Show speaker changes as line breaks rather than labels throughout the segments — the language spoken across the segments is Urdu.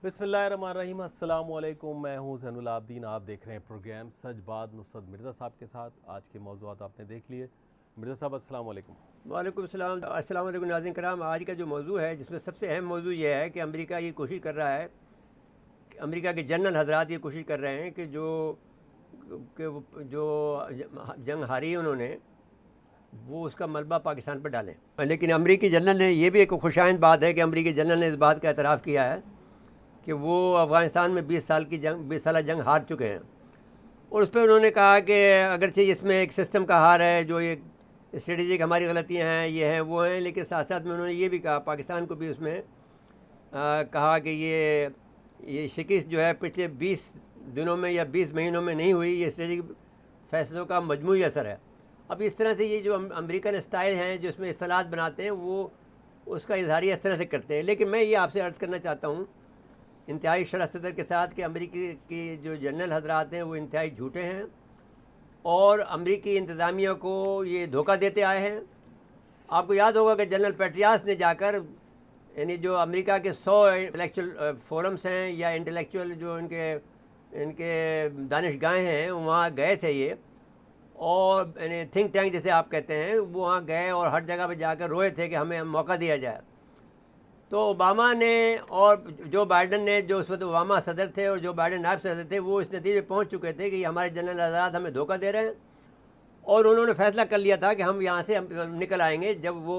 بسم اللہ الرحمن الرحیم، السلام علیکم۔ میں ہوں زین العابدین، آپ دیکھ رہے ہیں پروگرام سچ بات نصرت مرزا صاحب کے ساتھ۔ آج کے موضوعات آپ نے دیکھ لیے۔ مرزا صاحب السلام علیکم۔
وعلیکم السلام۔ السلام علیکم ناظرین کرام۔ آج کا جو موضوع ہے جس میں سب سے اہم موضوع یہ ہے کہ امریکہ یہ کوشش کر رہا ہے، امریکہ کے جنرل حضرات یہ کوشش کر رہے ہیں کہ جو جنگ ہاری ہے انہوں نے، وہ اس کا ملبہ پاکستان پر ڈالیں۔ لیکن امریکی جنرل نے، یہ بھی ایک خوشائند بات ہے کہ امریکی جنرل نے اس بات کا اعتراف کیا ہے کہ وہ افغانستان میں 20 سالہ جنگ ہار چکے ہیں، اور اس پہ انہوں نے کہا کہ اگرچہ اس میں ایک سسٹم کا ہار ہے، جو ایک اسٹریٹجک ہماری غلطیاں ہیں، یہ ہیں وہ ہیں، لیکن ساتھ ساتھ میں انہوں نے یہ بھی کہا، پاکستان کو بھی اس میں کہا کہ یہ شکست جو ہے پچھلے 20 دنوں میں یا 20 مہینوں میں نہیں ہوئی، یہ اسٹریٹجک فیصلوں کا مجموعی اثر ہے۔ اب اس طرح سے یہ جو امریکن اسٹائل ہیں جو اس میں اصطلاحات بناتے ہیں، وہ اس کا اظہاریہ اس طرح سے کرتے ہیں۔ لیکن میں یہ آپ سے عرض کرنا چاہتا ہوں انتہائی شرح صدر کے ساتھ کہ امریکی کی جو جنرل حضرات ہیں وہ انتہائی جھوٹے ہیں، اور امریکی انتظامیہ کو یہ دھوکہ دیتے آئے ہیں۔ آپ کو یاد ہوگا کہ جنرل پیٹریاس نے جا کر، یعنی جو امریکہ کے 100 انٹلیکچوئل فورمز ہیں یا انٹلیکچوئل جو ان کے دانشگاہیں ہیں، وہاں گئے تھے یہ، اور یعنی تھنک ٹینک جسے آپ کہتے ہیں، وہ وہاں گئے اور ہر جگہ پہ جا کر روئے تھے کہ ہمیں موقع دیا جائے۔ تو اوباما نے اور جو بائیڈن نے، جو اس وقت اوباما صدر تھے اور جو بائیڈن نائب صدر تھے، وہ اس نتیجے پہنچ چکے تھے کہ یہ ہمارے جنرل حضرات ہمیں دھوکہ دے رہے ہیں، اور انہوں نے فیصلہ کر لیا تھا کہ ہم یہاں سے نکل آئیں گے جب وہ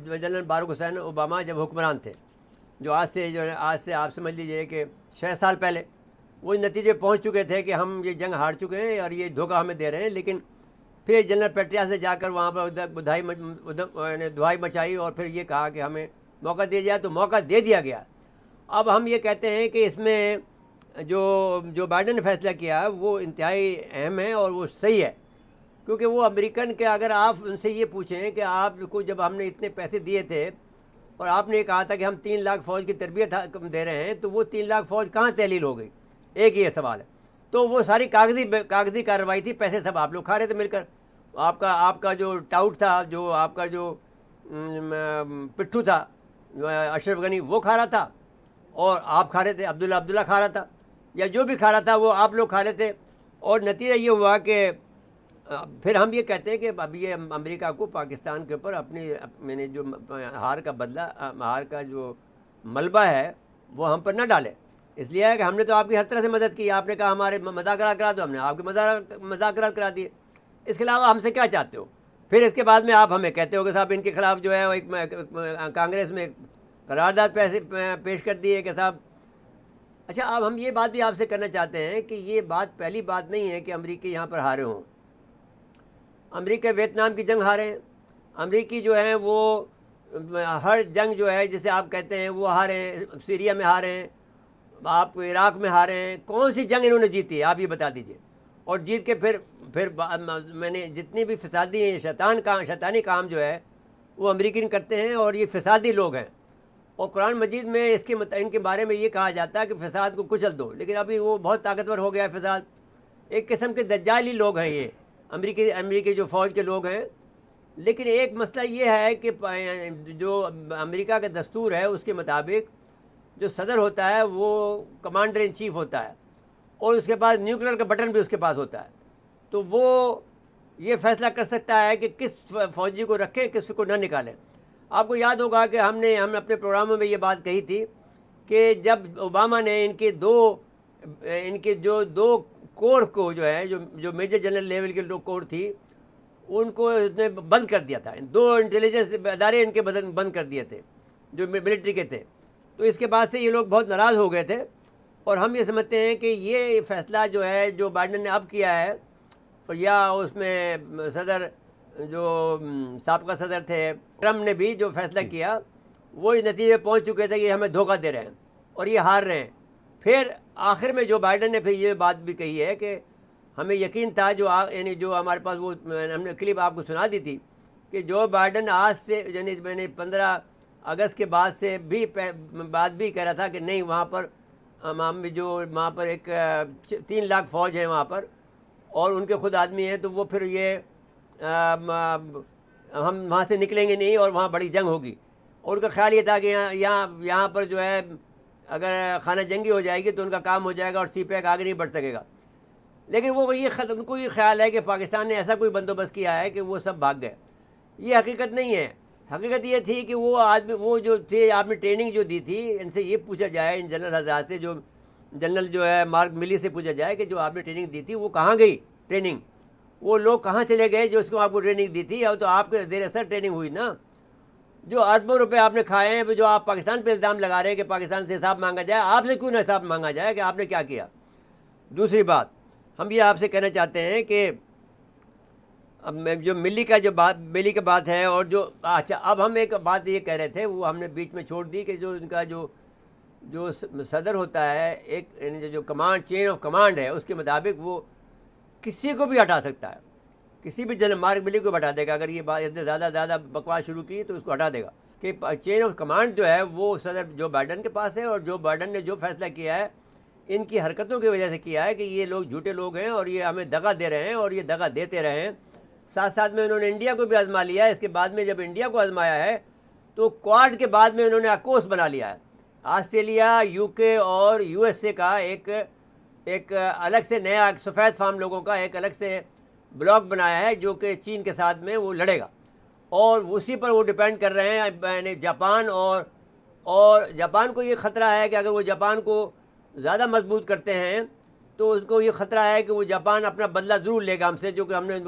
جنرل باراک حسین اوباما جب حکمران تھے، جو آج سے آپ سمجھ لیجئے کہ 6 سال پہلے وہ نتیجے پہنچ چکے تھے کہ ہم یہ جنگ ہار چکے ہیں اور یہ دھوکہ ہمیں دے رہے ہیں۔ لیکن پھر جنرل پیٹریاس نے جا کر وہاں پر دہائی مچائی اور پھر یہ کہا کہ ہمیں موقع دیا جائے، تو موقع دے دیا گیا۔ اب ہم یہ کہتے ہیں کہ اس میں جو بائیڈن نے فیصلہ کیا ہے وہ انتہائی اہم ہے اور وہ صحیح ہے، کیونکہ وہ امریکن کے، اگر آپ ان سے یہ پوچھیں کہ آپ کو جب ہم نے اتنے پیسے دیے تھے اور آپ نے کہا تھا کہ ہم 3 لاکھ فوج کی تربیت دے رہے ہیں، تو وہ 3 لاکھ فوج کہاں تحلیل ہو گئی؟ ایک یہ سوال ہے۔ تو وہ ساری کاغذی کارروائی تھی، پیسے سب آپ لوگ کھا رہے تھے مل کر۔ آپ کا جو ٹاؤٹ تھا، جو آپ کا جو پٹھو تھا اشرف غنی، وہ کھا رہا تھا، اور آپ کھا رہے تھے، عبداللہ کھا رہا تھا، یا جو بھی کھا رہا تھا وہ آپ لوگ کھا رہے تھے۔ اور نتیجہ یہ ہوا کہ پھر ہم یہ کہتے ہیں کہ اب یہ امریکہ کو پاکستان کے اوپر اپنی میں نے جو ہار کا بدلہ، ہار کا جو ملبہ ہے وہ ہم پر نہ ڈالے۔ اس لیے ہے کہ ہم نے تو آپ کی ہر طرح سے مدد کی، آپ نے کہا ہمارے مذاکرات کرا دو، ہم نے آپ کے مذاکرات کرا دیے۔ اس کے علاوہ ہم سے کیا چاہتے ہو؟ پھر اس کے بعد میں آپ ہمیں کہتے ہو کہ صاحب ان کے خلاف جو ہے ایک کانگریس میں قرارداد پیش کر دی ہے کہ صاحب۔ اچھا، اب ہم یہ بات بھی آپ سے کرنا چاہتے ہیں کہ یہ بات پہلی بات نہیں ہے کہ امریکی یہاں پر ہارے ہوں۔ امریکہ ویتنام کی جنگ ہارے ہیں، امریکی جو ہیں وہ ہر جنگ جو ہے جسے آپ کہتے ہیں وہ ہارے ہیں، سیریا میں ہارے ہیں، آپ عراق میں ہارے ہیں۔ کون سی جنگ انہوں نے جیتی ہے آپ یہ بتا دیجئے؟ اور جیت کے پھر میں نے جتنی بھی فسادی ہیں، شیطانی کام جو ہے وہ امریکن کرتے ہیں، اور یہ فسادی لوگ ہیں۔ اور قرآن مجید میں ان کے بارے میں یہ کہا جاتا ہے کہ فساد کو کچل دو، لیکن ابھی وہ بہت طاقتور ہو گیا ہے فساد۔ ایک قسم کے دجالی لوگ ہیں یہ امریکی جو فوج کے لوگ ہیں۔ لیکن ایک مسئلہ یہ ہے کہ جو امریکہ کا دستور ہے اس کے مطابق جو صدر ہوتا ہے وہ کمانڈر ان چیف ہوتا ہے، اور اس کے پاس نیوکلیر کا بٹن بھی اس کے پاس ہوتا ہے، تو وہ یہ فیصلہ کر سکتا ہے کہ کس فوجی کو رکھیں، کس کو نہ نکالیں۔ آپ کو یاد ہوگا کہ ہم نے اپنے پروگراموں میں یہ بات کہی تھی کہ جب اوباما نے ان کے جو دو کور کو جو ہے، جو میجر جنرل لیول کے جو کور تھی، ان کو اس نے بند کر دیا تھا، 2 انٹیلیجنس ادارے ان کے بند کر دیے تھے جو ملٹری کے تھے۔ تو اس کے بعد سے یہ لوگ بہت ناراض ہو گئے تھے، اور ہم یہ سمجھتے ہیں کہ یہ فیصلہ جو ہے جو بائیڈن نے اب کیا ہے، یا اس میں صدر جو سابقہ صدر تھے ٹرمپ نے بھی جو فیصلہ کیا، وہ اس نتیجے پہنچ چکے تھے کہ ہمیں دھوکہ دے رہے ہیں اور یہ ہار رہے ہیں۔ پھر آخر میں جو بائیڈن نے پھر یہ بات بھی کہی ہے کہ ہمیں یقین تھا، یعنی جو ہمارے پاس وہ ہم نے کلپ آپ کو سنا دی تھی، کہ جو بائیڈن آج سے یعنی میں نے 15 اگست کے بعد سے بھی بات بھی کہہ رہا تھا کہ نہیں، وہاں پر وہاں پر ایک 3 لاکھ فوج ہے وہاں پر، اور ان کے خود آدمی ہیں، تو وہ پھر یہ ہم وہاں سے نکلیں گے نہیں اور وہاں بڑی جنگ ہوگی۔ اور ان کا خیال یہ تھا کہ یہاں پر جو ہے اگر خانہ جنگی ہو جائے گی تو ان کا کام ہو جائے گا اور سی پیک آگے نہیں بڑھ سکے گا. لیکن وہ ان کو یہ خیال ہے کہ پاکستان نے ایسا کوئی بندوبست کیا ہے کہ وہ سب بھاگ گئے. یہ حقیقت نہیں ہے. حقیقت یہ تھی کہ وہ آدمی وہ جو تھے آپ نے ٹریننگ جو دی تھی, ان سے یہ پوچھا جائے, ان جنرل حضرات سے, جو جنرل جو ہے مارک ملی سے پوچھا جائے کہ جو آپ نے ٹریننگ دی تھی وہ کہاں گئی ٹریننگ, وہ لوگ کہاں چلے گئے جو اس کو آپ کو ٹریننگ دی تھی. اور تو آپ کے زیر اثر ٹریننگ ہوئی نا. جو اربوں روپے آپ نے کھائے ہیں, جو آپ پاکستان پہ الزام لگا رہے ہیں کہ پاکستان سے حساب مانگا جائے, آپ سے کیوں نہ حساب مانگا جائے کہ آپ نے کیا کیا. دوسری بات ہم یہ آپ سے کہنا چاہتے ہیں کہ اب جو ملی کا جو بات ملی کی بات ہے, اور جو اچھا اب ہم ایک بات یہ کہہ رہے تھے وہ ہم نے بیچ میں چھوڑ دی کہ جو ان کا جو صدر ہوتا ہے, ایک جو کمانڈ چین آف کمانڈ ہے, اس کے مطابق وہ کسی کو بھی ہٹا سکتا ہے, کسی بھی جنرل مارک ملی کو ہٹا دے گا. اگر یہ بات زیادہ بکواس شروع کی تو اس کو ہٹا دے گا. کہ چین آف کمانڈ جو ہے وہ صدر جو بائیڈن کے پاس ہے, اور جو بائیڈن نے جو فیصلہ کیا ہے ان کی حرکتوں کی وجہ سے کیا ہے کہ یہ لوگ جھوٹے لوگ ہیں اور یہ ہمیں دغا دے رہے ہیں اور یہ دغا دیتے رہے ہیں. ساتھ ساتھ میں انہوں نے انڈیا کو بھی آزما لیا ہے. اس کے بعد میں جب انڈیا کو آزمایا ہے تو کوارڈ کے بعد میں انہوں نے اکوس بنا لیا ہے. آسٹریلیا, یو کے اور یو ایس اے کا ایک الگ سے نیا سفید فام لوگوں کا ایک الگ سے بلاک بنایا ہے جو کہ چین کے ساتھ میں وہ لڑے گا, اور اسی پر وہ ڈپینڈ کر رہے ہیں. یعنی جاپان اور جاپان کو یہ خطرہ ہے کہ اگر وہ جاپان کو زیادہ مضبوط کرتے ہیں تو اس کو یہ خطرہ ہے کہ وہ جاپان اپنا بدلہ ضرور لے گا ہم سے, جو کہ ہم نے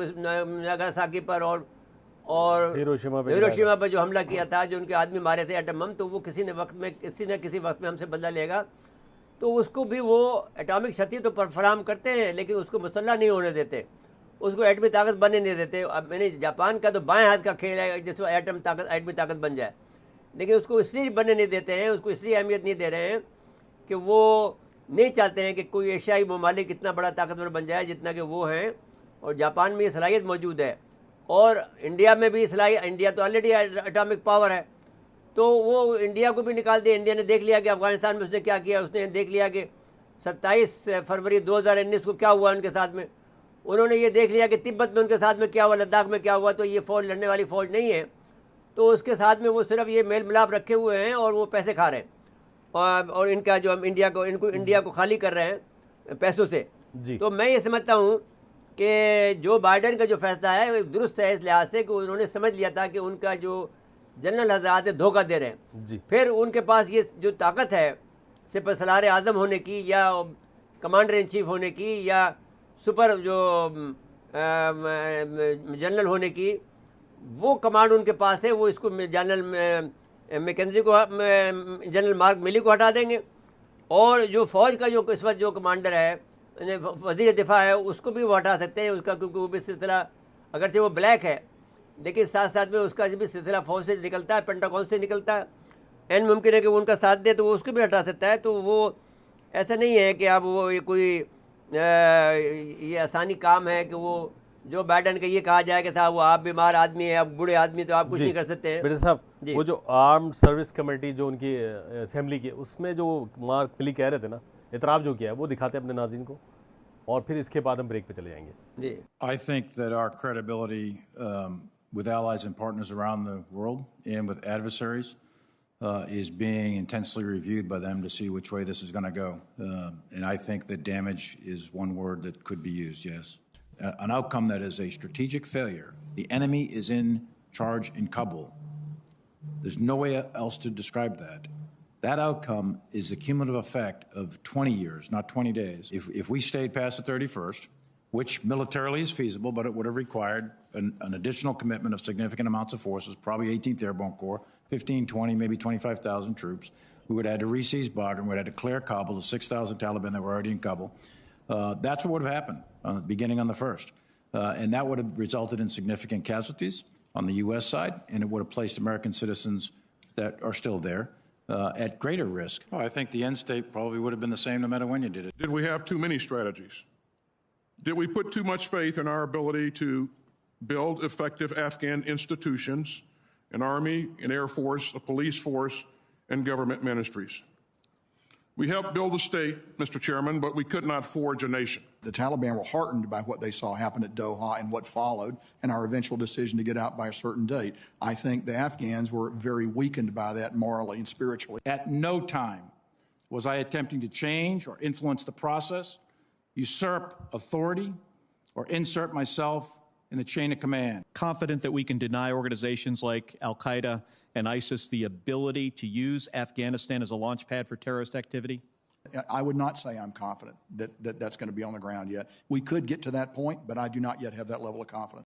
ناگاساکی پر اور ہیروشیما پر جو حملہ کیا تھا, جو ان کے آدمی مارے تھے ایٹم بم, تو وہ کسی نہ کسی وقت میں ہم سے بدلہ لے گا. تو اس کو بھی وہ ایٹامک شکتی تو فراہم کرتے ہیں لیکن اس کو مسلح نہیں ہونے دیتے, اس کو ایٹمی طاقت بننے نہیں دیتے. اب میں نے جاپان کا تو بائیں ہاتھ کا کھیل ہے جس میں ایٹمی طاقت بن جائے, لیکن اس کو اس لیے بننے نہیں دیتے ہیں, اس کو اس لیے اہمیت نہیں دے رہے ہیں کہ وہ نہیں چاہتے ہیں کہ کوئی ایشیائی ممالک اتنا بڑا طاقتور بن جائے جتنا کہ وہ ہیں. اور جاپان میں یہ صلاحیت موجود ہے, اور انڈیا میں بھی انڈیا تو آلریڈی ایٹامک پاور ہے, تو وہ انڈیا کو بھی نکال دے. انڈیا نے دیکھ لیا کہ افغانستان میں اس نے کیا کیا, اس نے دیکھ لیا کہ 27 فروری 2019 کو کیا ہوا ان کے ساتھ میں. انہوں نے یہ دیکھ لیا کہ تبت میں ان کے ساتھ میں کیا ہوا, لداخ میں کیا ہوا. تو یہ فوج لڑنے والی فوج نہیں ہے, تو اس کے ساتھ میں وہ صرف یہ میل ملاپ رکھے ہوئے ہیں اور وہ پیسے کھا رہے ہیں. اور ان کا جو ہم انڈیا کو خالی کر رہے ہیں پیسوں سے. تو میں یہ سمجھتا ہوں کہ جو بائیڈن کا جو فیصلہ ہے وہ درست ہے اس لحاظ سے کہ انہوں نے سمجھ لیا تھا کہ ان کا جو جنرل حضرات دھوکہ دے رہے ہیں. پھر ان کے پاس یہ جو طاقت ہے سپہ سالار اعظم ہونے کی, یا کمانڈر ان چیف ہونے کی, یا سپر جو جنرل ہونے کی, وہ کمانڈ ان کے پاس ہے. وہ اس کو جنرل میکنزی کو, جنرل مارک ملی کو ہٹا دیں گے, اور جو فوج کا جو اس وقت جو کمانڈر ہے وزیر دفاع ہے اس کو بھی وہ ہٹا سکتے ہیں. اس کا کیونکہ وہ بھی سلسلہ اگرچہ وہ بلیک ہے لیکن ساتھ ساتھ میں اس کا بھی سلسلہ فوج سے نکلتا ہے, پینٹاگون سے نکلتا ہے. این ممکن ہے کہ وہ ان کا ساتھ دے تو وہ اس کو بھی ہٹا سکتا ہے. تو وہ ایسا نہیں ہے کہ اب وہ یہ کوئی یہ آسانی کام ہے کہ وہ جو بائیڈن کا یہ کہا جائے کہ صاحب وہ آپ بیمار آدمی ہیں, آپ بوڑھے آدمی, تو آپ کچھ نہیں کر سکتے ہیں.
بیٹے صاحب وہ جو آرمڈ سروس کمیٹی جو ان کی اسمبلی کی, اس میں جو مارک ملی کہہ رہے تھے نا, اعتراف جو کیا ہے وہ دکھاتے ہیں اپنے ناظرین کو, اور پھر اس کے بعد ہم بریک پہ چلے جائیں گے.
جی,
I think that our credibility with allies and partners around the world and with adversaries is being intensely reviewed by them to see which way this is going to go. And I think that damage is one word that could be used, yes. An outcome that is a strategic failure. The enemy is in charge in Kabul. There's no way else to describe that. That outcome is the cumulative effect of 20 years, not 20 days. If we stayed past the 31st, which militarily is feasible, but it would have required an additional commitment of significant amounts of forces, probably 18th Airborne Corps, 15, 20, maybe 25,000 troops. We would have had to re-seize Bagram. We would have had to clear Kabul, the 6,000 Taliban that were already in Kabul. That's what would have happened beginning on the 1st. And that would have resulted in significant casualties on the U.S. side, and it would have placed American citizens that are still there at greater risk. Oh, I think the end state probably would have been the same no matter when you did it.
Did we have too many strategies? Did we put too much faith in our ability to build effective Afghan institutions, an army, an air force, a police force, and government ministries? We helped build a state, Mr. Chairman, but we could not forge a nation.
The Taliban were heartened by what they saw happen at Doha and what followed, and our eventual decision to get out by a certain date. I think the Afghans were very weakened by that morally and spiritually.
At no time Was I attempting to change or influence the process, usurp authority, or insert myself in the chain of command?
Confident that we can deny organizations like Al-Qaeda and ISIS the ability to use Afghanistan as a launch pad for terrorist activity?
I would not say I'm confident that that's going to be on the ground yet. We could get to that point, but I do not yet have that level of confidence.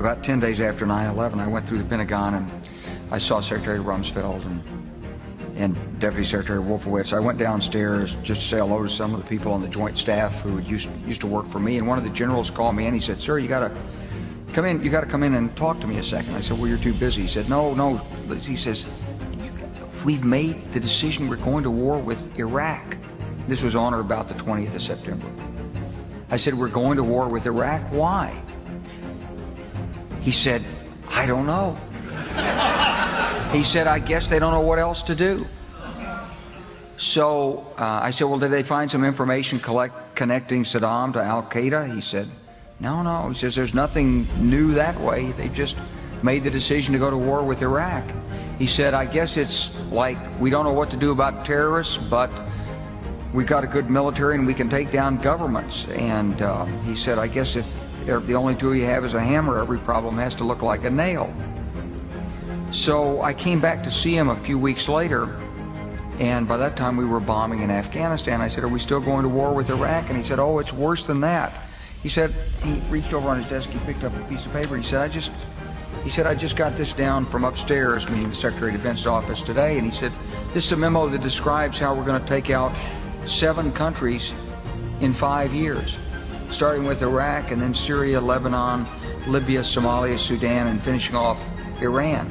About 10 days after 9/11, I went through the Pentagon and I saw Secretary Rumsfeld and Deputy Secretary Wolfowitz. I went downstairs just to say hello to some of the people on the Joint Staff who used to work for me, and one of the generals called me in. He said, "Sir, you got to come in and talk to me a second." I said, "Well, you're too busy." He said, No. He says, "We've made the decision. We're going to war with Iraq." This was on or about the 20th of September. I said, "We're going to war with Iraq. Why?" He said, "I don't know." He said, "I guess they don't know what else to do." So I said, "Well, did they find some information connecting Saddam to Al-Qaeda?" He said, No. He says, "There's nothing new that way. They just made the decision to go to war with Iraq. He said, I guess it's like we don't know what to do about terrorists, but we've got a good military and we can take down governments. And he said, I guess if the only tool you have is a hammer, every problem has to look like a nail. So I came back to see him a few weeks later, and by that time we were bombing in Afghanistan. I said, are we still going to war with Iraq? And he said, oh, it's worse than that. He said, he reached over on his desk, he picked up a piece of paper, he said, I just got this down from upstairs, meaning the Secretary of Defense's office today, and he said, this is a memo that describes how we're going to take out 7 countries in 5 years, starting with Iraq and then Syria, Lebanon, Libya, Somalia, Sudan, and finishing off Iran.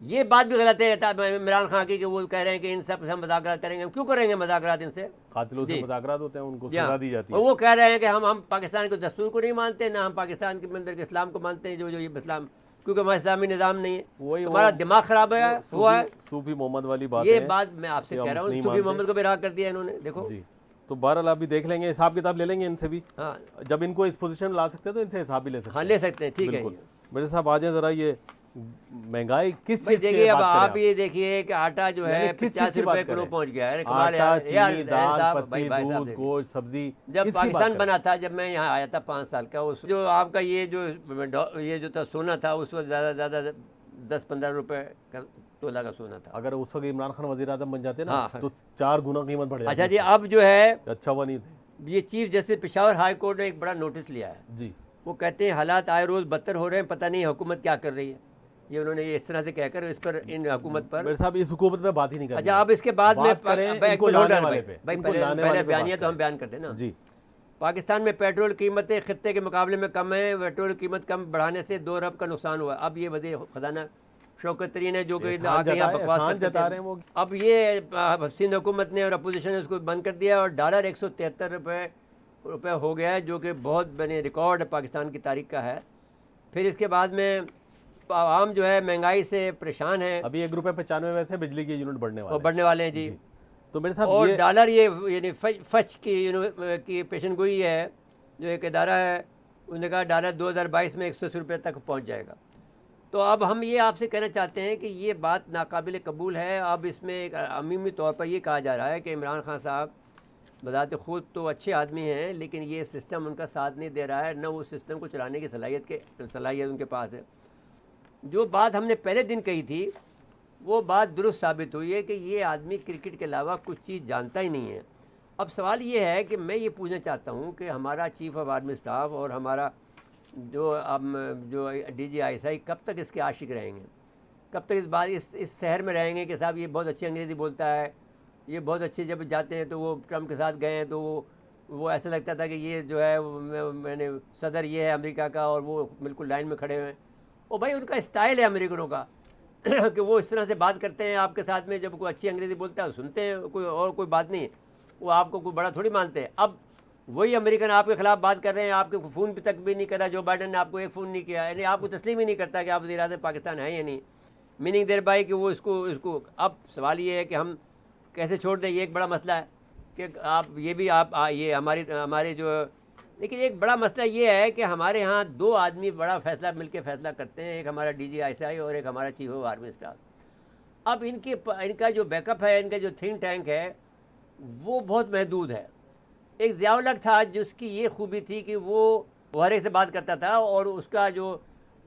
یہ بات بھی غلط ہے عمران خان کی کہ وہ کہہ رہے ہیں کہ ان سب سے ہم مذاکرات کریں گے. ہم کیوں کریں گے مذاکرات ان سے؟
قاتلوں سے مذاکرات ہوتے ہیں، ان کو
جی ہاں.
سزا دی جاتی ہے.
اور وہ کہہ رہے ہیں کہ ہم پاکستان کے دستور کو نہیں مانتے، نہ ہم پاکستان کے اندر کے اسلام کو مانتے ہیں، جو یہ اسلام، کیونکہ ہمارا اسلامی نظام نہیں ہے.
وہی
ہمارا دماغ خراب ہوا ہے.
صوفی محمد والی بات
یہ
ہے.
بات میں آپ سے کہہ رہا ہوں، صوفی محمد کو بھی رہا کر دیا انہوں نے. دیکھو
جی تو بہرحال آپ بھی دیکھ لیں گے، حساب کتاب لے لیں گے ان سے بھی.
ہاں
جب ان کو اس پوزیشن لا سکتے ہیں تو ان سے حساب بھی لے سکتے
ہاں
ہیں.
لے سکتے ہیں. ٹھیک ہے.
بالکل. مرزا صاحب آ جائیں ذرا، یہ مہنگائی کس
بھائی
چیز کی
دیکھیے، اب
بات کریں
آپ یہ دیکھیے کہ آٹا جو ہے
یعنی کس چیز
85
کی بات
روپے کلو
کریں؟
پہنچ گیا ہے. کمال ہے
آٹا،
یار.
چینی، دال،
صاحب
پتی،
بھائی صاحب
دودھ،
دیکھیے،
گوشت، سبزی،
جب
اس کی بات
پاکستان
کریں.
بنا تھا، جب میں یہاں آیا تھا 5 سال کا، اس جو آپ کا یہ جو تھا سونا تھا، اس وقت زیادہ سے زیادہ 10-15 روپے کا تولہ کا سونا تھا.
اگر اس وقت عمران خان وزیر اعظم بن جاتے نا
ہاں.
تو 4 گنا قیمت بڑھ جاتی.
اچھا جی، اب جو ہے
اچھا وہ نہیں تھے.
یہ chief justice Peshawar high court نے ایک بڑا نوٹس لیا ہے.
جی
وہ کہتے ہیں حالات آئے روز بدتر ہو رہے ہیں، پتہ نہیں حکومت کیا کر رہی ہے. یہ انہوں نے یہ اس طرح سے کہہ کر اس پر ان حکومت پر.
میرے صاحب اس حکومت پہ بات ہی نہیں کرنی.
اچھا اب اس کے بعد میں پہلے بیانیہ تو ہم بیان کرتے ہیں نا.
جی
پاکستان میں پیٹرول قیمتیں خطے کے مقابلے میں کم ہیں. پیٹرول قیمت کم بڑھانے سے 2 ارب کا نقصان ہوا. اب یہ وزیر خزانہ شوکت ترین ہے جو کہ آگے یہاں بکواس کرتے تھے. اب یہ سندھ حکومت نے اور اپوزیشن نے اس کو بند کر دیا اور ڈالر 173 روپے ہو گیا ہے، جو کہ بہت بڑے ریکارڈ پاکستان کی تاریخ کا ہے. پھر اس کے بعد میں عوام جو ہے مہنگائی سے پریشان ہے.
ابھی 1 روپے 95 ویسے بجلی کے یونٹ
بڑھنے والے ہیں. جی
تو میرے صاحب
اور ڈالر یہ یعنی فچ کی پیشن گوئی ہے، جو ایک ادارہ ہے، انہوں نے کہا ڈالر 2022 میں 180 روپے تک پہنچ جائے گا. تو اب ہم یہ آپ سے کہنا چاہتے ہیں کہ یہ بات ناقابل قبول ہے. اب اس میں ایک عمومی طور پر یہ کہا جا رہا ہے کہ عمران خان صاحب بذات خود تو اچھے آدمی ہیں، لیکن یہ سسٹم ان کا ساتھ نہیں دے رہا ہے، نہ وہ سسٹم کو چلانے کی صلاحیت ان کے پاس ہے. جو بات ہم نے پہلے دن کہی تھی وہ بات درست ثابت ہوئی ہے کہ یہ آدمی کرکٹ کے علاوہ کچھ چیز جانتا ہی نہیں ہے. اب سوال یہ ہے کہ میں یہ پوچھنا چاہتا ہوں کہ ہمارا چیف آف آرمی اسٹاف اور ہمارا جو D G I S I کب تک اس کے عاشق رہیں گے؟ کب تک اس شہر میں رہیں گے کہ صاحب یہ بہت اچھی انگریزی بولتا ہے، یہ بہت اچھے جب جاتے ہیں تو وہ ٹرمپ کے ساتھ گئے ہیں تو وہ ایسا لگتا تھا کہ یہ جو ہے میں نے صدر یہ ہے امریکہ کا اور وہ بالکل لائن میں کھڑے ہوئے ہیں. وہ بھائی ان کا اسٹائل ہے امریکنوں کا کہ وہ اس طرح سے بات کرتے ہیں آپ کے ساتھ میں. جب کوئی اچھی انگریزی بولتا ہے سنتے ہیں، کوئی بات نہیں، وہ آپ کو کوئی بڑا تھوڑی مانتے ہیں. اب وہی امریکن آپ کے خلاف بات کر رہے ہیں، آپ کے فون پہ تک بھی نہیں کرا. جو بائیڈن نے آپ کو ایک فون نہیں کیا، یعنی آپ کو تسلیم ہی نہیں کرتا کہ آپ وزیر اعظم پاکستان ہیں یا نہیں. میننگ دیر بائی کہ وہ اس کو اب سوال یہ ہے کہ ہم کیسے چھوڑ دیں. یہ ایک بڑا مسئلہ ہے کہ آپ یہ بھی یہ ہمارے جو، لیکن ایک بڑا مسئلہ یہ ہے کہ ہمارے ہاں 2 آدمی بڑا فیصلہ مل کے فیصلہ کرتے ہیں، ایک ہمارا D G I S I اور ایک ہمارا چیف آف آرمی اسٹاف. اب ان کا جو بیک اپ ہے، ان کا جو تھنک ٹینک ہے وہ بہت محدود ہے. ایک ضیاء الحق تھا جس کی یہ خوبی تھی کہ وہ ہر ایک سے بات کرتا تھا اور اس کا جو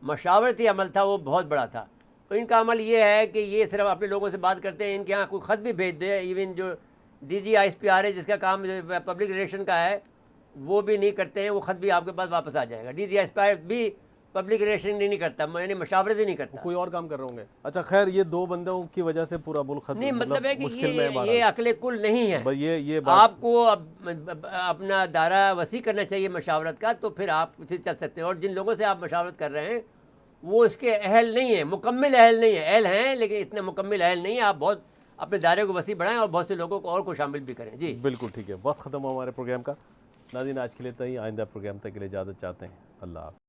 مشاورتی عمل تھا وہ بہت بڑا تھا. ان کا عمل یہ ہے کہ یہ صرف اپنے لوگوں سے بات کرتے ہیں. ان کے یہاں کوئی خط بھی بھیج دے، ایون جو D G I S P R ہے جس کا کام پبلک ریلیشن کا ہے، وہ بھی نہیں کرتے ہیں. وہ خط بھی آپ کے پاس واپس آ جائے گا. D G I S P R بھی پبلک ریلیشن نہیں کرتا، یعنی مشاورت ہی نہیں کرتا.
کوئی اور کام کر رہے ہوں گے. اچھا خیر، یہ 2 بندوں کی وجہ سے پورا ملک
نہیں، مطلب ہے کہ یہ عقل کل نہیں ہے.
یہ
آپ کو اپنا دائرہ وسیع کرنا چاہیے مشاورت کا، تو پھر آپ اسے چل سکتے ہیں. اور جن لوگوں سے آپ مشاورت کر رہے ہیں وہ اس کے اہل نہیں ہیں، مکمل اہل نہیں ہیں. اہل ہیں لیکن اتنے مکمل اہل نہیں ہیں. آپ بہت اپنے دائرے کو وسیع بڑھائیں اور بہت سے لوگوں کو اور کو شامل بھی کریں. جی
بالکل ٹھیک ہے. وقت ختم ہوا ہمارے پروگرام کا. ناظرین آج کے لیے اتنا ہی. آئندہ پروگرام تک کے لیے اجازت چاہتے ہیں. اللہ حافظ.